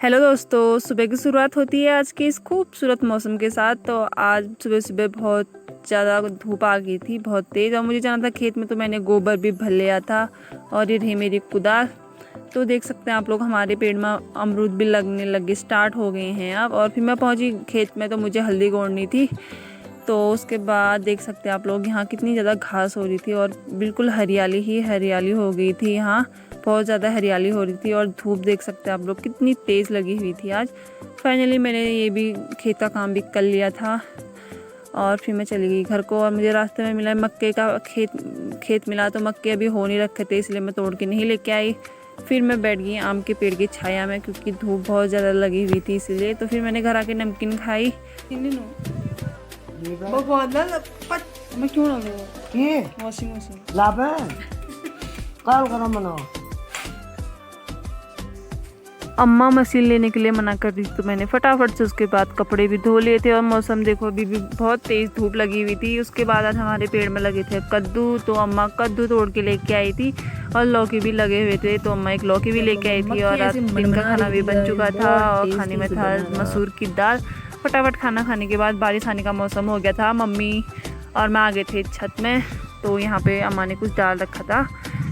Hello दोस्तों, सुबह की शुरुआत होती है आज के इस खूबसूरत मौसम के साथ। तो आज सुबह सुबह बहुत ज़्यादा धूप आ गई थी, बहुत तेज़, और मुझे जाना था खेत में, तो मैंने गोबर भी भर लिया था। और ये रही मेरी कुदाल। तो देख सकते हैं आप लोग, हमारे पेड़ में अमरूद भी लगने लगे, स्टार्ट हो गए हैं अब। और फिर मैं पहुंची खेत में, तो मुझे हल्दी गोड़नी थी। तो उसके बाद देख सकते हैं आप लोग, यहाँ कितनी ज़्यादा घास हो रही थी और बिल्कुल हरियाली ही हरियाली हो गई थी। यहाँ बहुत ज़्यादा हरियाली हो रही थी और धूप देख सकते हैं आप लोग कितनी तेज़ लगी हुई थी आज। फाइनली मैंने ये भी खेत का काम भी कर लिया था और फिर मैं चली गई घर को। और मुझे रास्ते में मिला मक्के का खेत मिला, तो मक्के अभी हो नहीं रखे थे, इसलिए मैं तोड़ के नहीं लेके आई। फिर मैं बैठ गई आम के पेड़ की छाया में, क्योंकि धूप बहुत ज़्यादा लगी हुई थी इसलिए। तो फिर मैंने घर आके नमकीन खाई। मैं क्यों ना वॉशिंग मशीन लाभ है कल करो मनो। अम्मा मशीन लेने के लिए मना कर दी, तो मैंने फटाफट से उसके बाद कपड़े भी धो लिए थे। और मौसम देखो, अभी भी बहुत तेज़ धूप लगी हुई थी। उसके बाद आज हमारे पेड़ में लगे थे कद्दू, तो अम्मा कद्दू तोड़ के लेके आई थी। और लौकी भी लगे हुए थे, तो अम्मा एक लौकी भी लेके आई थी। और आज दिन का खाना भी बन चुका था और खाने में था मसूर की दाल। फटाफट खाना खाने के बाद बारिश आने का मौसम हो गया था। मम्मी और मैं आ गए थे छत में, तो यहाँ पे अम्मा ने कुछ डाल रखा था,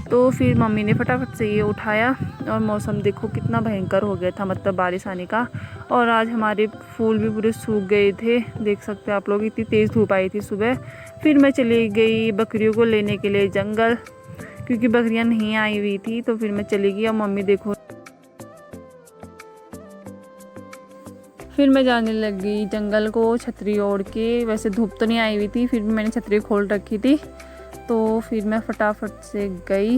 तो फिर मम्मी ने फटाफट से ये उठाया। और मौसम देखो कितना भयंकर हो गया था, मतलब बारिश आने का। और आज हमारे फूल भी पूरे सूख गए थे, देख सकते हैं आप लोग, इतनी तेज़ धूप आई थी सुबह। फिर मैं चली गई बकरियों को लेने के लिए जंगल, क्योंकि बकरियां नहीं आई हुई थी। तो फिर मैं चली गई और मम्मी देखो, फिर मैं जाने लगी जंगल को छतरी ओढ़ के। वैसे धूप तो नहीं आई हुई थी, फिर भी मैंने छतरी खोल रखी थी। तो फिर मैं फटाफट से गई।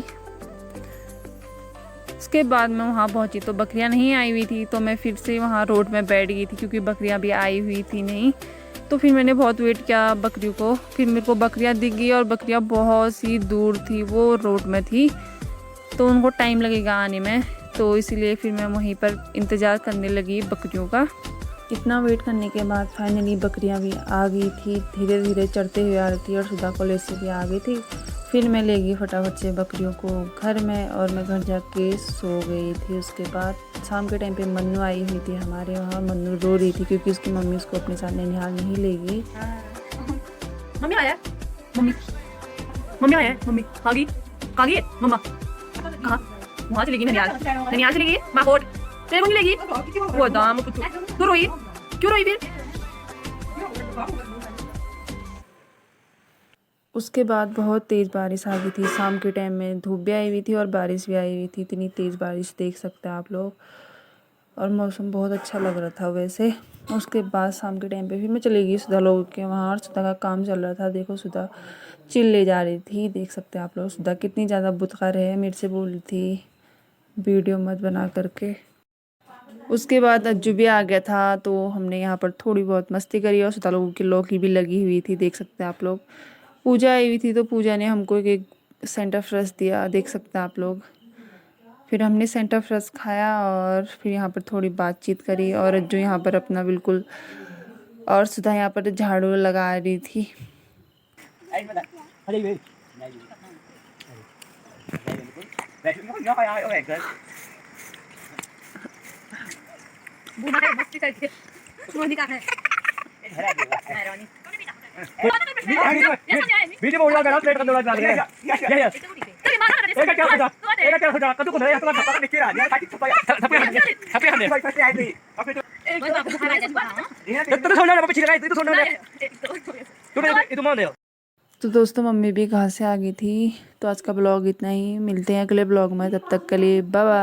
उसके बाद मैं वहाँ पहुँची तो बकरियाँ नहीं आई हुई थी, तो मैं फिर से वहाँ रोड में बैठ गई थी, क्योंकि बकरियाँ भी आई हुई थी नहीं। तो फिर मैंने बहुत वेट किया बकरियों को। फिर मेरे को बकरियाँ दिख गई और बकरियाँ बहुत सी दूर थी, वो रोड में थी, तो उनको टाइम लगेगा आने में। तो इसीलिए फिर मैं वहीं पर इंतज़ार करने लगी बकरियों का। इतना वेट करने के बाद फाइनली बकरियां भी आ गई थी, धीरे धीरे चढ़ते हुए आ रही थी। और सुधा कॉलेज से भी आ गई थी। फिर मैं ले गई फटाफट से बकरियों को घर में, और मैं घर जाके सो गई थी। उसके बाद शाम के टाइम पे मन्नू आई हुई थी हमारे वहाँ। मन्नू रो रही थी, क्योंकि उसकी मम्मी उसको अपने साथ ननिहाल नहीं ले गई। मम्मी आया, मम्मी आया, मम्मी आ गई, कहाँ गई मम्मा? कहाँ? वहाँ चली गई ननिहाल, ननिहाल चली गई माकोट। तेरे को नहीं लेगी वो दाम कुछ। तू रोई क्यों? रोई फिर? उसके बाद बहुत तेज़ बारिश आ गई थी। शाम के टाइम में धूप भी आई हुई थी और बारिश भी आई हुई थी। इतनी तेज़ बारिश देख सकते हैं आप लोग, और मौसम बहुत अच्छा लग रहा था वैसे। उसके बाद शाम के टाइम पे फिर मैं चली गई सुधा लोग के वहाँ, और सुधा का काम चल रहा था। देखो सुधा चिल ले जा रही थी, देख सकते हैं आप लोग। सुधा कितनी ज़्यादा बुतखर है, मेरे से बोल रही थी वीडियो मत बना करके। उसके बाद अज्जू भी आ गया था, तो हमने यहाँ पर थोड़ी बहुत मस्ती करी। और सुधा लोगों की लौकी भी लगी हुई थी, देख सकते हैं आप लोग। पूजा आई हुई थी, तो पूजा ने हमको एक सेंटर फ्रेश दिया, देख सकते हैं आप लोग। फिर हमने सेंटर फ्रेश खाया और फिर यहाँ पर थोड़ी बातचीत करी। और अज्जू यहाँ पर अपना बिल्कुल, और सुधा यहाँ पर झाड़ू लगा रही थी। वीडियो बोल रहा है प्लेट का दौड़ा डाल गया ये एक क्या होता एक क्या होता कद्दू को नहीं आता पता नहीं क्या यार काटी छपे हमने तो सोना ना पीछे लगा तो सोना तो मान दे। तो दोस्तों, मम्मी भी घर से आ गई थी। तो आज का ब्लॉग इतना ही, मिलते हैं अगले ब्लॉग में, तब तक के लिए बाय बाय।